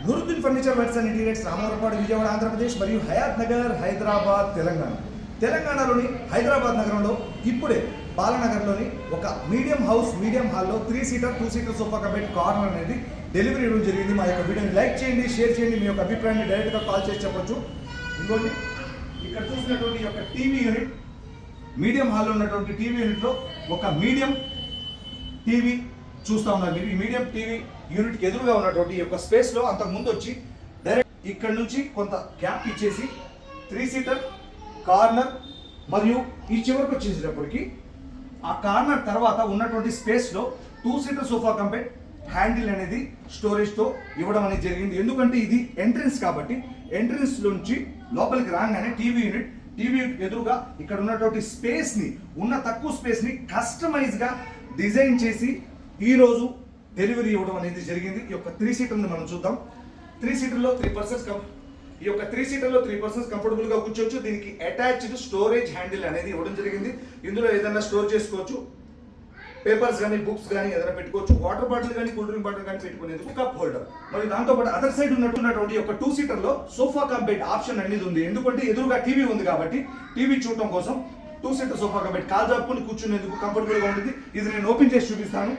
గురుద్దీన్ furniture works and interiors Ramavarappadu Vijayawada Andhra Pradesh మరియు హయాత్ నగర్ హైదరాబాద్ తెలంగాణలోని హైదరాబాద్ నగరంలో ఇప్పుడే బాలనగర్లోని ఒక మీడియం హాల్లో 3 సీటర్ 2 సీటర్ సోఫా కబెడ్ కార్నర్ అనేది డెలివరీ ఇవ్వడం జరిగింది. మా యొక్క వీడియోని లైక్ చేయండి, షేర్ చేయండి, మీ యొక్క అభిప్రాయాన్ని డైరెక్ట్గా కాల్ చేసి చెప్పొచ్చు. ఇంకోటి ఇక్కడ చూసినటువంటి యొక్క టీవీ యూనిట్ మీడియం హాల్లో ఉన్నటువంటి టీవీ యూనిట్లో ఒక మీడియం టీవీ చూస్తూ ఉన్నారు మీరు. ఈ మీడియం టీవీ యూనిట్కి ఎదురుగా ఉన్నటువంటి ఈ యొక్క స్పేస్లో అంతకుముందు వచ్చి డైరెక్ట్ ఇక్కడ నుంచి కొంత గ్యాప్ ఇచ్చేసి 3 సీటర్ కార్నర్ మరియు ఈ చివరికి వచ్చేసేటప్పటికి ఆ కార్నర్ తర్వాత ఉన్నటువంటి స్పేస్లో 2 సీటర్ సోఫా కంపెట్ హ్యాండిల్ అనేది స్టోరేజ్తో ఇవ్వడం అనేది జరిగింది. ఎందుకంటే ఇది ఎంట్రన్స్ కాబట్టి ఎంట్రన్స్ నుంచి లోపలికి రాగానే టీవీ యూనిట్ ఎదురుగా ఇక్కడ ఉన్నటువంటి తక్కువ స్పేస్ని కస్టమైజ్గా డిజైన్ చేసి ఈరోజు డెలివరీ ఇవ్వడం అనేది జరిగింది. ఈ యొక్క 3 సీటర్ని మనం చూద్దాం. 3 సీటర్లో 3 పర్సన్స్ ఈ యొక్క 3 సీటర్లో 3 పర్సన్స్ కంఫర్టబుల్గా కూర్చోవచ్చు. దీనికి అటాచ్డ్ స్టోరేజ్ హ్యాండిల్ అనేది ఇవ్వడం జరిగింది. ఇందులో ఏదైనా స్టోర్ చేసుకోవచ్చు, పేపర్స్ కానీ బుక్స్ కానీ ఏదైనా పెట్టుకోవచ్చు, వాటర్ బాటిల్ కానీ కూల్ డ్రింక్ బాటిల్ కానీ పెట్టుకునేందుకు కప్ హోల్డర్. మరి దాంతోపాటు అదర్ సైడ్ ఉన్నటువంటి ఒక 2 సీటర్లో సోఫా కమ్ బెడ్ ఆప్షన్ అనేది ఉంది. ఎందుకంటే ఎదురుగా టీవీ ఉంది కాబట్టి టీవీ చూడటం కోసం 2 సీటర్ సోఫా కమ్ బెడ్ కాలు జాపుకుని కూర్చునేందుకు కంఫర్టబుల్గా ఉంటుంది. ఇది నేను ఓపెన్ చేసి చూపిస్తాను.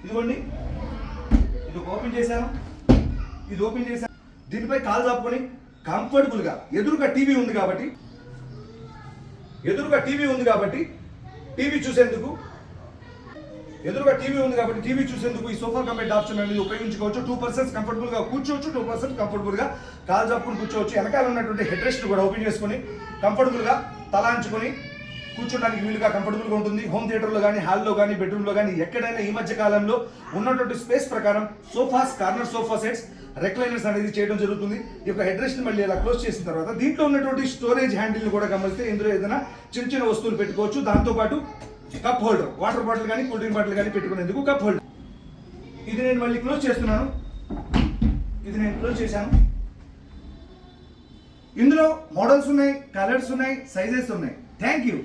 ఇదిగోండి, ఇది ఓపెన్ చేశాను. దీనిపై కాలు చాపుకొని కంఫర్టబుల్గా ఎదురుగా టీవీ ఉంది కాబట్టి టీవీ చూసేందుకు ఈ సోఫా కంబెడ్ ఆప్షన్ అనేది ఉపయోగించుకోవచ్చు. 2 పర్సన్స్ కంఫర్టబుల్గా కూర్చోవచ్చు, 2 పర్సన్స్ కంఫర్టబుల్గా కాలు చాపుకొని కూర్చోవచ్చు. వెనకాల ఉన్నటువంటి హెడ్ రెస్ట్ కూడా ఓపెన్ చేసుకొని కంఫర్టబుల్గా తలాంచుకొని కూర్చోడానికి వీలుగా కంఫర్టబుల్గా ఉంటుంది. హోమ్ థియేటర్లో కానీ, హాల్లో కానీ, బెడ్రూమ్లో కానీ ఎక్కడైనా ఈ మధ్య కాలంలో ఉన్నటువంటి స్పేస్ ప్రకారం కార్నర్ సోఫా సెట్స్ రెక్లైనర్స్ అనేది చేయడం జరుగుతుంది. ఈ యొక్క హెడ్ రెస్ట్ మళ్ళీ ఇలా క్లోజ్ చేసిన తర్వాత దీంట్లో ఉన్నటువంటి స్టోరేజ్ హ్యాండిల్ని కూడా గమనిస్తే ఇందులో ఏదైనా చిన్న వస్తువులు పెట్టుకోవచ్చు. దాంతోపాటు కప్ హోల్డర్, వాటర్ బాటిల్ కానీ కూల్ డ్రింక్ బాటిల్ కానీ పెట్టుకునేందుకు కప్ హోల్డర్. ఇది నేను మళ్ళీ క్లోజ్ చేస్తున్నాను. ఇందులో మోడల్స్ ఉన్నాయి, కలర్స్ ఉన్నాయి, సైజెస్ ఉన్నాయి. Thank you.